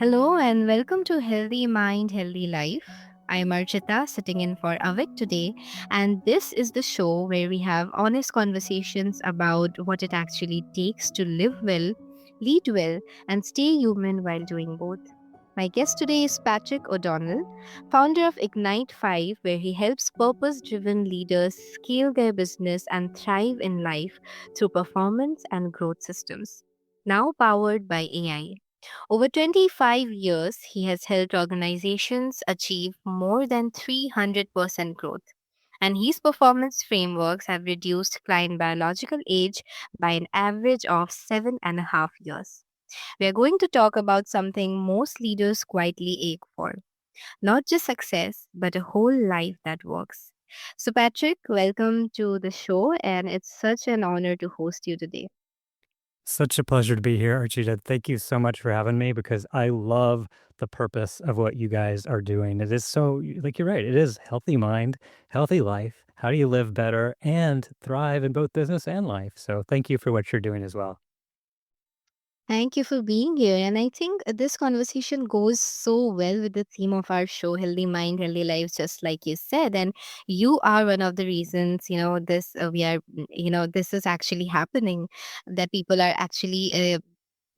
Hello and welcome to Healthy Mind, Healthy Life. I am Archita sitting in for Avik today, and this is the show where we have honest conversations about what it actually takes to live well, lead well, and stay human while doing both. My guest today is Patrick O'Donnell, founder of Ignite 5, where he helps purpose driven leaders scale their business and thrive in life through performance and growth systems. Now powered by AI. Over 25 years, he has helped organizations achieve more than 300% growth. And his performance frameworks have reduced client biological age by an average of 7.5 years. We are going to talk about something most leaders quietly ache for, not just success, but a whole life that works. So, Patrick, welcome to the show, and it's such an honor to host you today. Such a pleasure to be here, Archita. Thank you so much for having me because I love the purpose of what you guys are doing. It is like you're right, it is healthy mind, healthy life. How do you live better and thrive in both business and life? So thank you for what you're doing as well. Thank you for being here. And I think this conversation goes so well with the theme of our show, Healthy Mind, Healthy Lives, just like you said. And you are one of the reasons, this is actually happening, that people are actually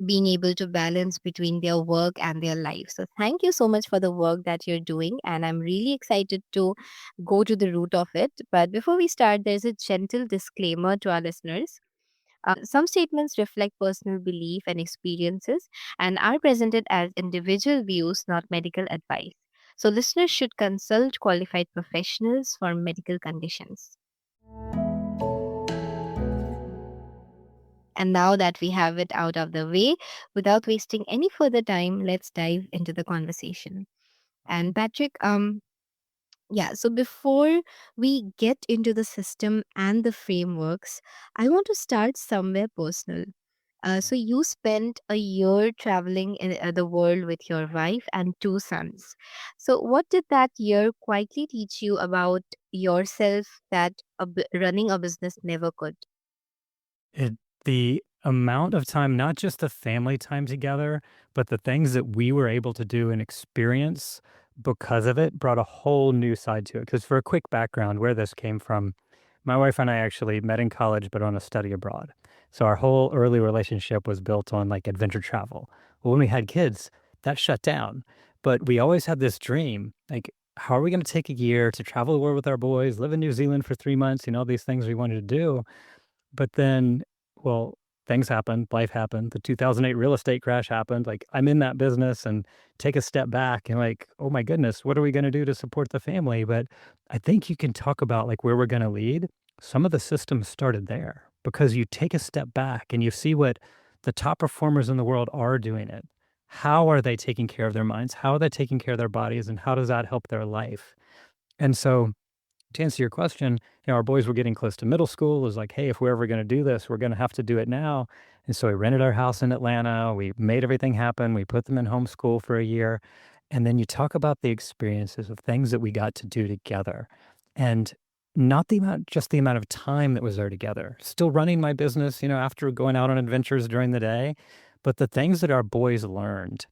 being able to balance between their work and their life. So thank you so much for the work that you're doing. And I'm really excited to go to the root of it. But before we start, there's a gentle disclaimer to our listeners. Some statements reflect personal belief and experiences and are presented as individual views, not medical advice. So, listeners should consult qualified professionals for medical conditions. And now that we have it out of the way, without wasting any further time, let's dive into the conversation. And Patrick, yeah, so before we get into the system and the frameworks, I want to start somewhere personal. So you spent a year traveling in the world with your wife and two sons. So what did that year quietly teach you about yourself that running a business never could? It the amount of time, not just the family time together, but the things that we were able to do and experience because of it brought a whole new side to it. Because for a quick background, where this came from, my wife and I actually met in college, but on a study abroad. So our whole early relationship was built on like adventure travel. Well, when we had kids, that shut down. But we always had this dream, like, how are we going to take a year to travel the world with our boys, live in New Zealand for 3 months, all these things we wanted to do. But then, well, things happened, life happened, the 2008 real estate crash happened, like, I'm in that business and take a step back and like, "Oh my goodness, what are we gonna do to support the family?" But I think you can talk about, like, where we're gonna lead. Some of the systems started there because you take a step back and you see what the top performers in the world are doing it. How are they taking care of their minds? How are they taking care of their bodies, and how does that help their life? And so to answer your question, our boys were getting close to middle school. It was like, hey, if we're ever going to do this, we're going to have to do it now. And so we rented our house in Atlanta. We made everything happen. We put them in homeschool for a year. And then you talk about the experiences of things that we got to do together. And not just the amount of time that was there together. Still running my business, after going out on adventures during the day, but the things that our boys learned,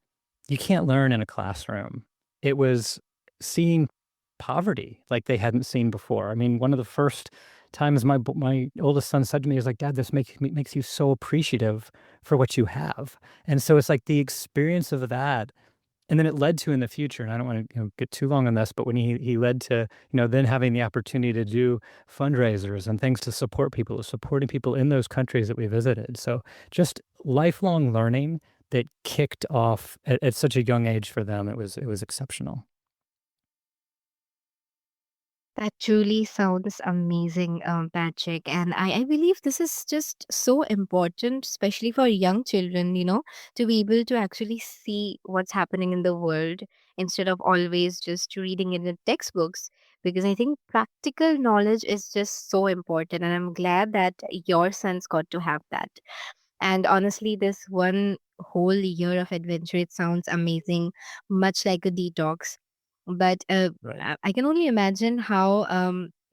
you can't learn in a classroom. It was seeing poverty like they hadn't seen before. I mean, one of the first times my oldest son said to me, "Is like, Dad, this makes you so appreciative for what you have." And so it's like the experience of that, and then it led to in the future. And I don't want to get too long on this, but when he led to then having the opportunity to do fundraisers and things to support people, supporting people in those countries that we visited. So just lifelong learning that kicked off at such a young age for them. It was exceptional. That truly sounds amazing, Patrick. And I believe this is just so important, especially for young children, to be able to actually see what's happening in the world instead of always just reading it in textbooks. Because I think practical knowledge is just so important. And I'm glad that your sons got to have that. And honestly, this one whole year of adventure, it sounds amazing, much like a detox. But Right. I can only imagine how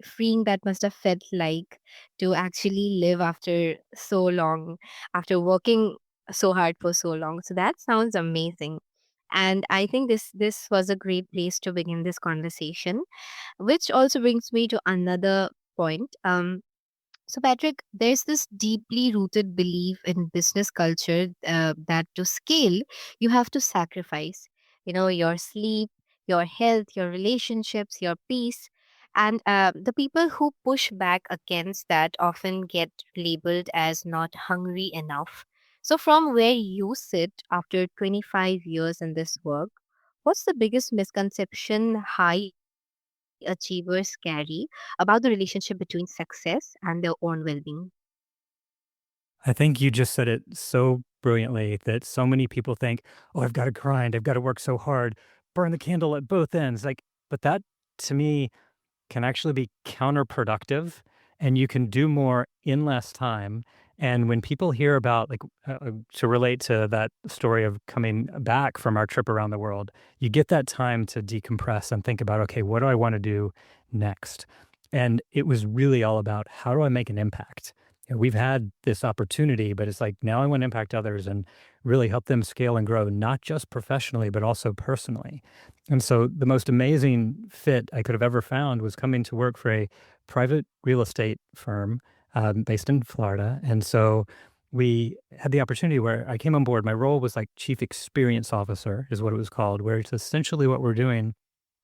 freeing that must have felt like to actually live after so long, after working so hard for so long. So that sounds amazing. And I think this was a great place to begin this conversation, which also brings me to another point. So, Patrick, there's this deeply rooted belief in business culture that to scale, you have to sacrifice, your sleep, your health, your relationships, your peace. And the people who push back against that often get labeled as not hungry enough. So, from where you sit after 25 years in this work, what's the biggest misconception high achievers carry about the relationship between success and their own well-being? I think you just said it so brilliantly that so many people think, "Oh, I've gotta grind, I've gotta work so hard, burn the candle at both ends," like, but that to me can actually be counterproductive, and you can do more in less time. And when people hear about, like, to relate to that story of coming back from our trip around the world, you get that time to decompress and think about, okay, what do I want to do next? And it was really all about how do I make an impact? We've had this opportunity, but it's like now I want to impact others and really help them scale and grow, not just professionally, but also personally. And so the most amazing fit I could have ever found was coming to work for a private real estate firm based in Florida. And so we had the opportunity where I came on board. My role was like chief experience officer, is what it was called, where it's essentially what we're doing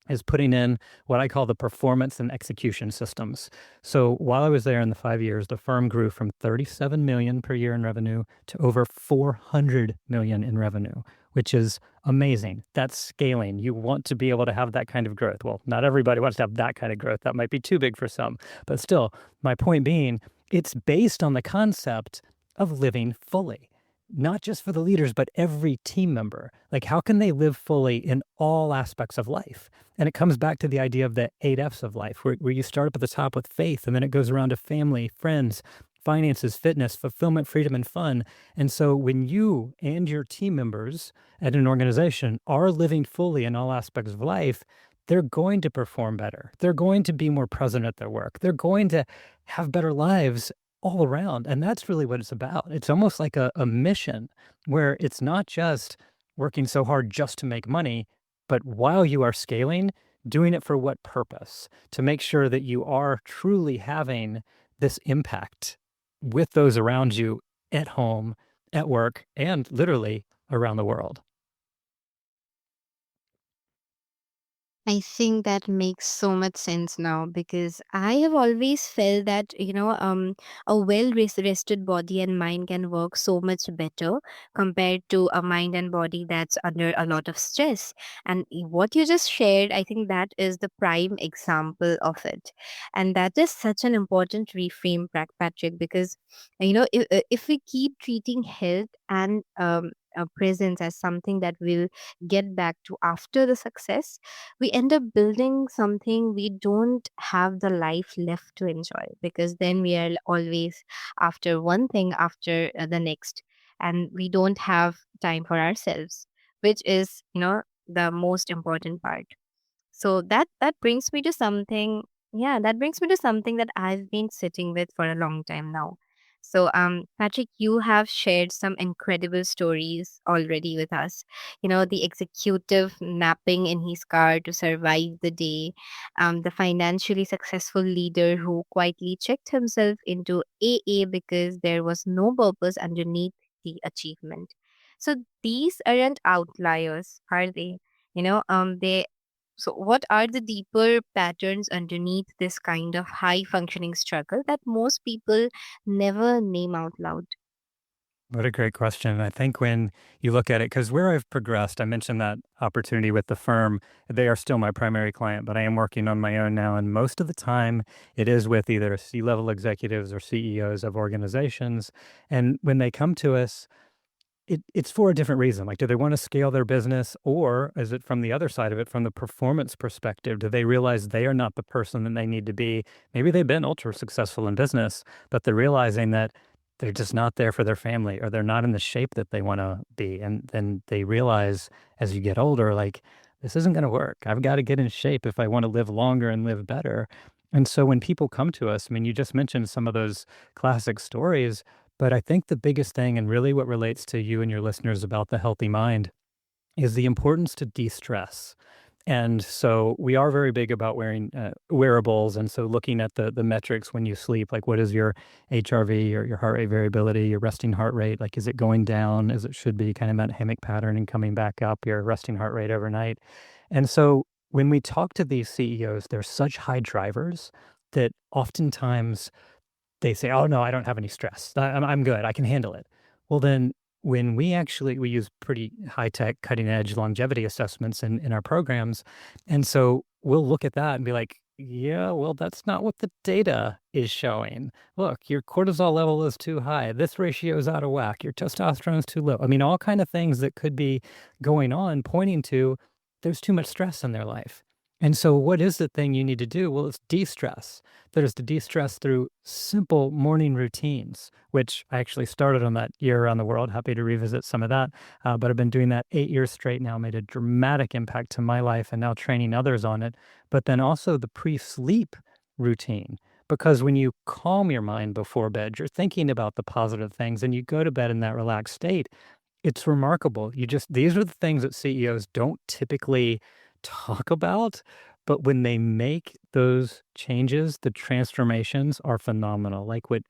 is putting in what I call the performance and execution systems. So while I was there in the 5 years, the firm grew from 37 million per year in revenue to over 400 million in revenue, which is amazing. That's scaling. You want to be able to have that kind of growth. Well, not everybody wants to have that kind of growth. That might be too big for some. But still, my point being, it's based on the concept of living fully, not just for the leaders, but every team member. Like, how can they live fully in all aspects of life? And it comes back to the idea of the 8 F's of life, where you start up at the top with faith, and then it goes around to family, friends, finances, fitness, fulfillment, freedom, and fun. And so when you and your team members at an organization are living fully in all aspects of life, they're going to perform better. They're going to be more present at their work. They're going to have better lives all around. And that's really what it's about. It's almost like a mission where it's not just working so hard just to make money, but while you are scaling, doing it for what purpose? To make sure that you are truly having this impact with those around you at home, at work, and literally around the world. I think that makes so much sense now because I have always felt that, a rested body and mind can work so much better compared to a mind and body that's under a lot of stress. And what you just shared, I think that is the prime example of it. And that is such an important reframe, Patrick, because, if we keep treating health and presence as something that we'll get back to after the success, we end up building something we don't have the life left to enjoy, because then we are always after one thing after the next, and we don't have time for ourselves, which is, the most important part. So that brings me to something. Yeah, that brings me to something that I've been sitting with for a long time now. So, Patrick, you have shared some incredible stories already with us. The executive napping in his car to survive the day, the financially successful leader who quietly checked himself into AA because there was no purpose underneath the achievement. So these aren't outliers, are they? They so, what are the deeper patterns underneath this kind of high functioning struggle that most people never name out loud? What a great question. I think when you look at it, because where I've progressed, I mentioned that opportunity with the firm. They are still my primary client, but I am working on my own now. And most of the time, it is with either C level executives or CEOs of organizations. And when they come to us, it's for a different reason. Like, do they wanna scale their business, or is it from the other side of it, from the performance perspective? Do they realize they are not the person that they need to be? Maybe they've been ultra successful in business, but they're realizing that they're just not there for their family, or they're not in the shape that they wanna be, and then they realize as you get older, like, "This isn't gonna work. I've gotta get in shape if I wanna live longer and live better." And so when people come to us, I mean, you just mentioned some of those classic stories, but I think the biggest thing, and really what relates to you and your listeners about the healthy mind, is the importance to de-stress. And so we are very big about wearing wearables, and so looking at the metrics when you sleep, like what is your HRV or your heart rate variability, your resting heart rate, like is it going down as it should be, kind of that hammock pattern and coming back up, your resting heart rate overnight. And so when we talk to these CEOs, they're such high drivers that oftentimes they say, "Oh, no, I don't have any stress. I'm good. I can handle it." Well, then when we use pretty high-tech, cutting-edge longevity assessments in our programs, and so we'll look at that and be like, "Yeah, well, that's not what the data is showing. Look, your cortisol level is too high. This ratio is out of whack. Your testosterone is too low." I mean, all kind of things that could be going on pointing to there's too much stress in their life. And so what is the thing you need to do? Well, it's de-stress. There's to de-stress through simple morning routines, which I actually started on that year around the world. Happy to revisit some of that. But I've been doing that 8 years straight now, made a dramatic impact to my life and now training others on it. But then also the pre-sleep routine. Because when you calm your mind before bed, you're thinking about the positive things and you go to bed in that relaxed state. It's remarkable. These are the things that CEOs don't typically talk about, but when they make those changes, the transformations are phenomenal. Like what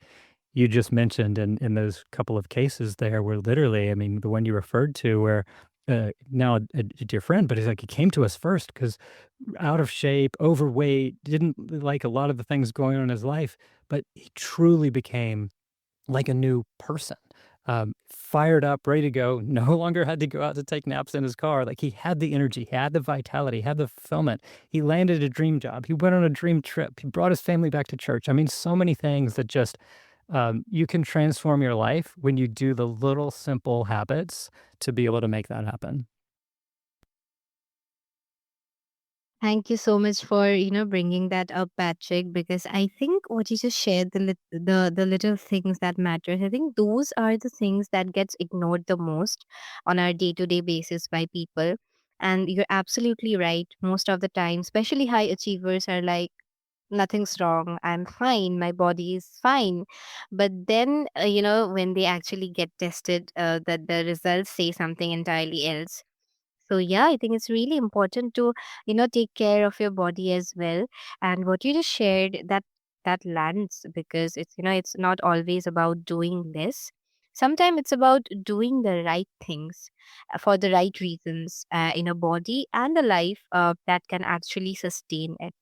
you just mentioned in those couple of cases there where literally, I mean, the one you referred to where, now a dear friend, but he's like, he came to us first because out of shape, overweight, didn't like a lot of the things going on in his life, but he truly became like a new person, fired up, ready to go, no longer had to go out to take naps in his car. Like he had the energy, he had the vitality, he had the fulfillment. He landed a dream job. He went on a dream trip. He brought his family back to church. I mean, so many things that just you can transform your life when you do the little simple habits to be able to make that happen. Thank you so much for bringing that up, Patrick. Because I think what you just shared, the little things that matter, I think those are the things that gets ignored the most on our day to day basis by people. And you're absolutely right. Most of the time, especially high achievers are like, nothing's wrong. I'm fine. My body is fine. But then, when they actually get tested, that the results say something entirely else. So yeah, I think it's really important to, take care of your body as well. And what you just shared, that lands, because it's not always about doing less. Sometimes it's about doing the right things for the right reasons in a body and a life that can actually sustain it.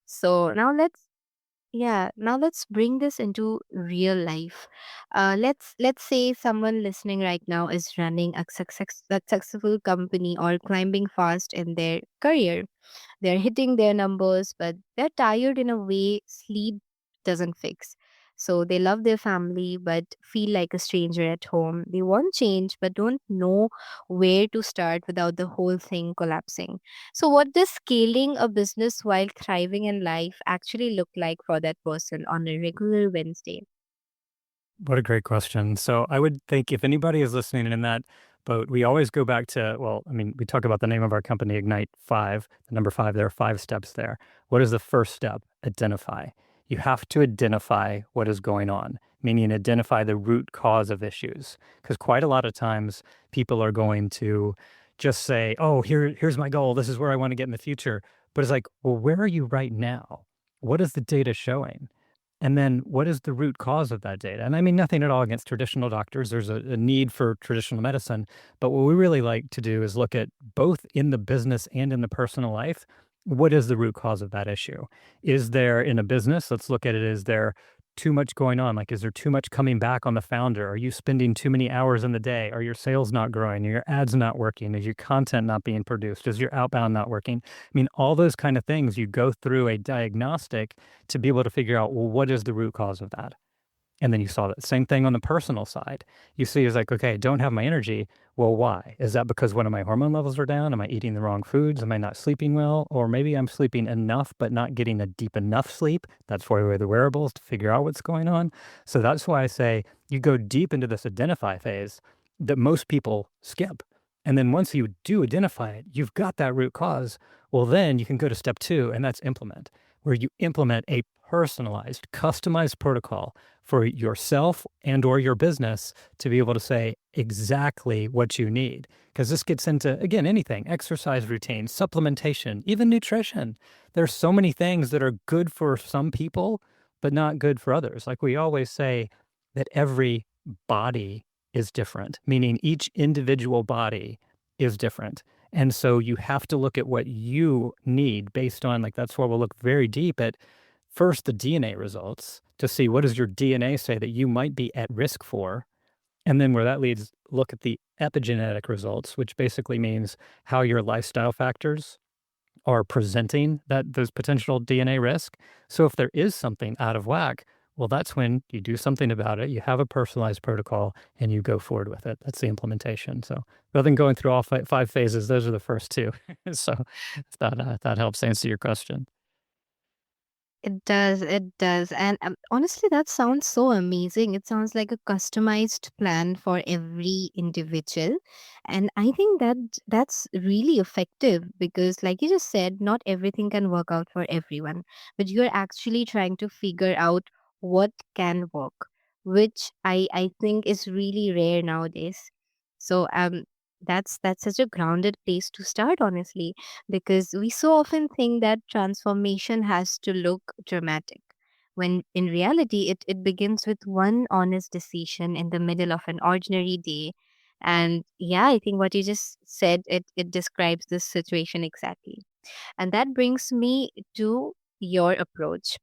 So now let's bring this into real life. Let's say someone listening right now is running a successful company or climbing fast in their career. They're hitting their numbers, but they're tired in a way sleep doesn't fix. So they love their family but feel like a stranger at home. They want change but don't know where to start without the whole thing collapsing. So, what does scaling a business while thriving in life actually look like for that person on a regular Wednesday? What a great question. So I would think if anybody is listening in that boat, we always go back to, well, I mean, we talk about the name of our company, Ignite 5, the number 5, there are 5 steps there. What is the first step? Identify. You have to identify what is going on, meaning identify the root cause of issues. Because quite a lot of times people are going to just say, oh, here's my goal. This is where I want to get in the future. But it's like, well, where are you right now? What is the data showing? And then what is the root cause of that data? And I mean, nothing at all against traditional doctors. There's a need for traditional medicine. But what we really like to do is look at both in the business and in the personal life. What is the root cause of that issue? Is there in a business? Let's look at it. Is there too much going on? Like, is there too much coming back on the founder? Are you spending too many hours in the day? Are your sales not growing? Are your ads not working? Is your content not being produced? Is your outbound not working? I mean, all those kind of things, you go through a diagnostic to be able to figure out, well, what is the root cause of that? And then you saw that same thing on the personal side. You see, it's like, okay, I don't have my energy. Well, why? Is that because one of my hormone levels are down? Am I eating the wrong foods? Am I not sleeping well? Or maybe I'm sleeping enough, but not getting a deep enough sleep. That's why we wear the wearables to figure out what's going on. So that's why I say you go deep into this identify phase that most people skip. And then once you do identify it, you've got that root cause. Well, then you can go to step 2, and that's implement, where you implement a personalized, customized protocol for yourself and or your business to be able to say, exactly what you need. Because this gets into, again, anything, exercise routine, supplementation, even nutrition. There's so many things that are good for some people, but not good for others. Like we always say that every body is different, meaning each individual body is different. And so you have to look at what you need based on, like, that's why we'll look very deep at first the DNA results to see what does your DNA say that you might be at risk for. And then where that leads, look at the epigenetic results, which basically means how your lifestyle factors are presenting those potential DNA risk. So if there is something out of whack, well, that's when you do something about it. You have a personalized protocol and you go forward with it. That's the implementation. So rather than going through all five phases, those are the first two. So if that helps answer your question. It does. And honestly, that sounds so amazing. It sounds like a customized plan for every individual. And I think that that's really effective because, like you just said, not everything can work out for everyone, but you're actually trying to figure out what can work, which I think is really rare nowadays. So, that's such a grounded place to start, honestly, because we so often think that transformation has to look dramatic, when in reality, it begins with one honest decision in the middle of an ordinary day. And yeah, I think what you just said, it describes this situation exactly. And that brings me to your approach.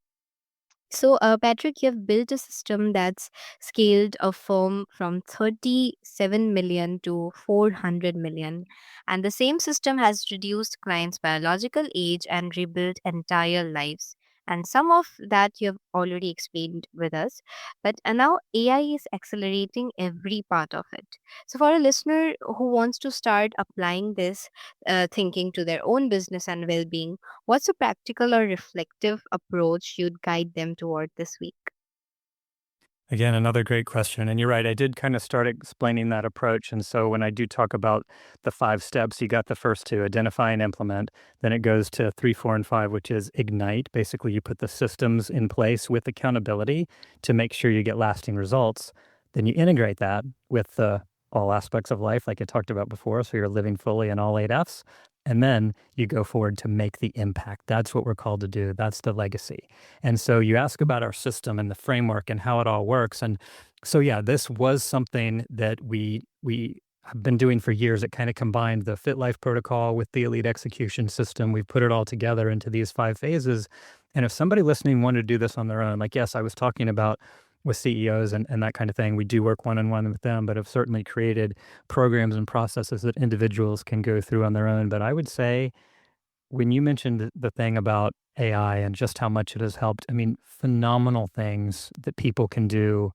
So, Patrick, you've built a system that's scaled a firm from 37 million to 400 million. And the same system has reduced clients' biological age and rebuilt entire lives. And some of that you've already explained with us. But now AI is accelerating every part of it. So, for a listener who wants to start applying this thinking to their own business and well being, what's a practical or reflective approach you'd guide them toward this week? Again, another great question. And you're right. I did kind of start explaining that approach. And so when I do talk about the 5 steps, you got the first two, identify and implement. Then it goes to 3, 4, and 5, which is ignite. Basically, you put the systems in place with accountability to make sure you get lasting results. Then you integrate that with all aspects of life, like I talked about before. So you're living fully in all 8 F's. And then you go forward to make the impact. That's what we're called to do. That's the legacy. And so you ask about our system and the framework and how it all works. And so yeah, this was something that we have been doing for years. It kind of combined the Fit Life protocol with the elite execution system. We've put it all together into these 5 phases. And if somebody listening wanted to do this on their own, like yes, I was talking about with CEOs and that kind of thing, we do work one-on-one with them, but have certainly created programs and processes that individuals can go through on their own. But I would say when you mentioned the thing about AI and just how much it has helped, I mean, phenomenal things that people can do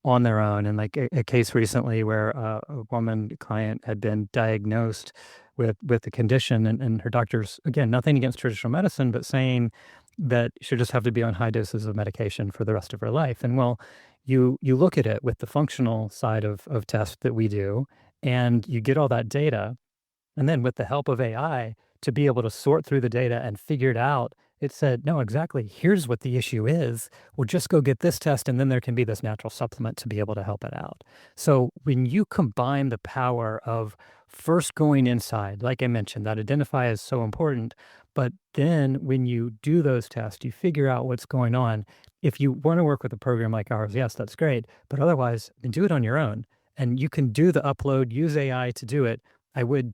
on their own. And like a case recently where a woman client had been diagnosed with a condition, and her doctors, again, nothing against traditional medicine, but saying that she'll just have to be on high doses of medication for the rest of her life. And well, you look at it with the functional side of tests that we do, and you get all that data, and then with the help of AI to be able to sort through the data and figure it out, it said, no, exactly. Here's what the issue is. Well, just go get this test, and then there can be this natural supplement to be able to help it out. So when you combine the power of first going inside, like I mentioned, that identify is so important. But then when you do those tests, you figure out what's going on. If you want to work with a program like ours, yes, that's great. But otherwise, then do it on your own. And you can do the upload, use AI to do it. I would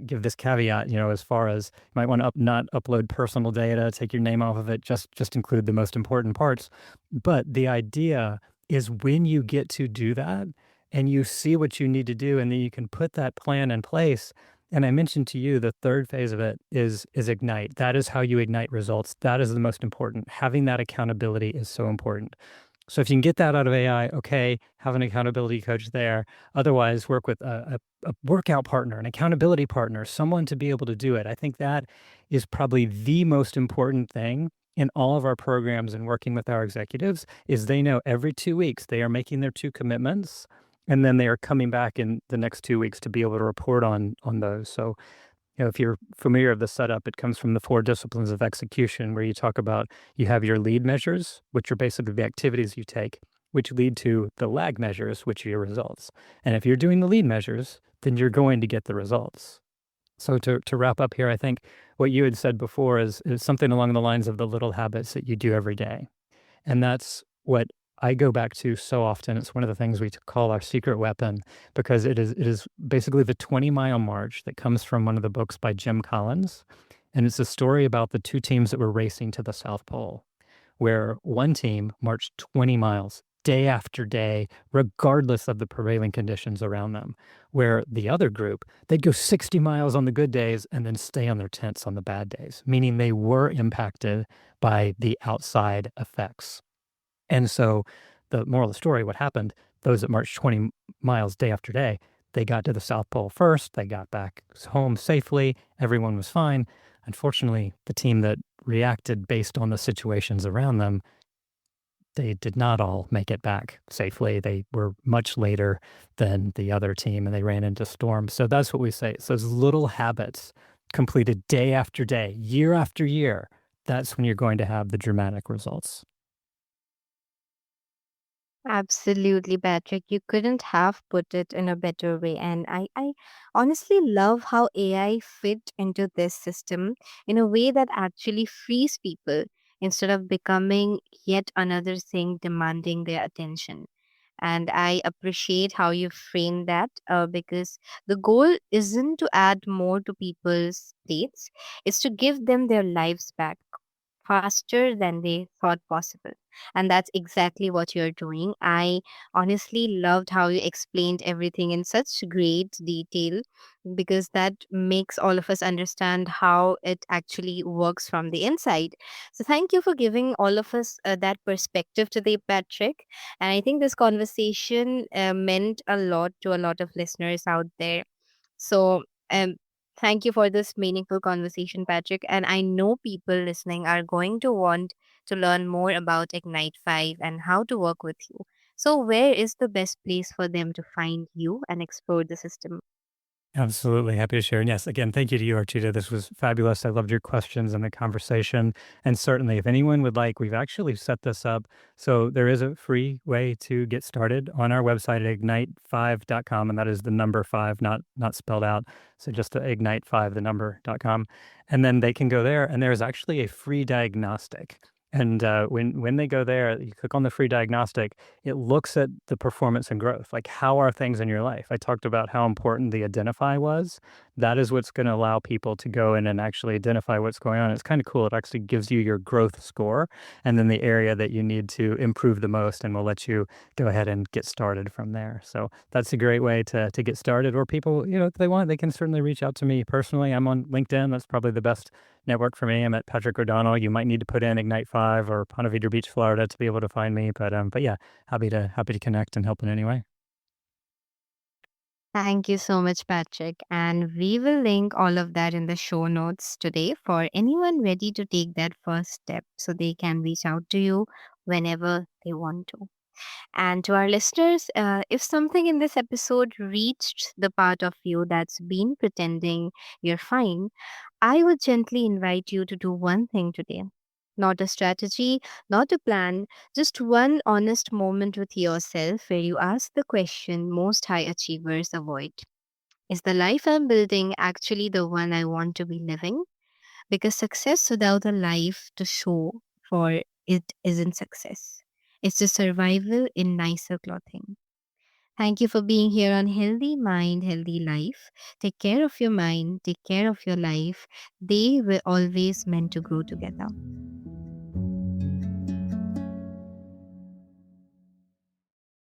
give this caveat, as far as you might want to not upload personal data, take your name off of it, just include the most important parts. But the idea is when you get to do that and you see what you need to do, and then you can put that plan in place. And I mentioned to you the third phase of it is ignite. That is how you ignite results. That is the most important. Having that accountability is so important. So if you can get that out of AI, okay, have an accountability coach there. Otherwise, work with a workout partner, an accountability partner, someone to be able to do it. I think that is probably the most important thing in all of our programs and working with our executives is they know every 2 weeks they are making their 2 commitments, and then they are coming back in the next 2 weeks to be able to report on those. So if you're familiar with the setup, it comes from the 4 disciplines of execution, where you talk about you have your lead measures, which are basically the activities you take. which lead to the lag measures, which are your results. And if you're doing the lead measures, then you're going to get the results. So to wrap up here, I think what you had said before is something along the lines of the little habits that you do every day. And that's what I go back to so often. It's one of the things we call our secret weapon because it is basically the 20-mile march that comes from one of the books by Jim Collins. And it's a story about the two teams that were racing to the South Pole, where one team marched 20 miles day after day, regardless of the prevailing conditions around them, where the other group, they'd go 60 miles on the good days and then stay on their tents on the bad days, meaning they were impacted by the outside effects. And so the moral of the story, what happened, those that marched 20 miles day after day, they got to the South Pole first, they got back home safely, everyone was fine. Unfortunately, the team that reacted based on the situations around them, they did not all make it back safely. They were much later than the other team and they ran into storms. So that's what we say. It's those little habits completed day after day, year after year. That's when you're going to have the dramatic results. Absolutely, Patrick. You couldn't have put it in a better way. And I honestly love how AI fit into this system in a way that actually frees people instead of becoming yet another thing demanding their attention. And I appreciate how you frame that because the goal isn't to add more to people's plates, it's to give them their lives back faster than they thought possible. And that's exactly what you're doing. I honestly loved how you explained everything in such great detail because that makes all of us understand how it actually works from the inside. So, thank you for giving all of us that perspective today, Patrick. And I think this conversation meant a lot to a lot of listeners out there. So, thank you for this meaningful conversation, Patrick. And I know people listening are going to want to learn more about Ignite 5 and how to work with you. So, where is the best place for them to find you and explore the system? Absolutely. Happy to share. And yes, again, thank you to you, Archita. This was fabulous. I loved your questions and the conversation. And certainly, if anyone would like, we've actually set this up. So there is a free way to get started on our website at ignite5.com. And that is the number five, not spelled out. So just the ignite5, the number.com. And then they can go there. And there's actually a free diagnostic. And when they go there, you click on the free diagnostic, it looks at the performance and growth. Like, how are things in your life? I talked about how important the identify was. That is what's going to allow people to go in and actually identify what's going on. It's kind of cool. It actually gives you your growth score and then the area that you need to improve the most, and we'll let you go ahead and get started from there. So that's a great way to get started. Or people, if they want, they can certainly reach out to me personally. I'm on LinkedIn. That's probably the best network for me. I'm at Patrick O'Donnell. You might need to put in Ignite 5 or Ponte Vedra Beach, Florida to be able to find me. But yeah, happy to connect and help in any way. Thank you so much, Patrick. And we will link all of that in the show notes today for anyone ready to take that first step so they can reach out to you whenever they want to. And to our listeners, if something in this episode reached the part of you that's been pretending you're fine, I would gently invite you to do one thing today. Not a strategy, not a plan, just one honest moment with yourself where you ask the question most high achievers avoid. Is the life I'm building actually the one I want to be living? Because success without a life to show for it isn't success. It's just survival in nicer clothing. Thank you for being here on Healthy Mind, Healthy Life. Take care of your mind, take care of your life. They were always meant to grow together.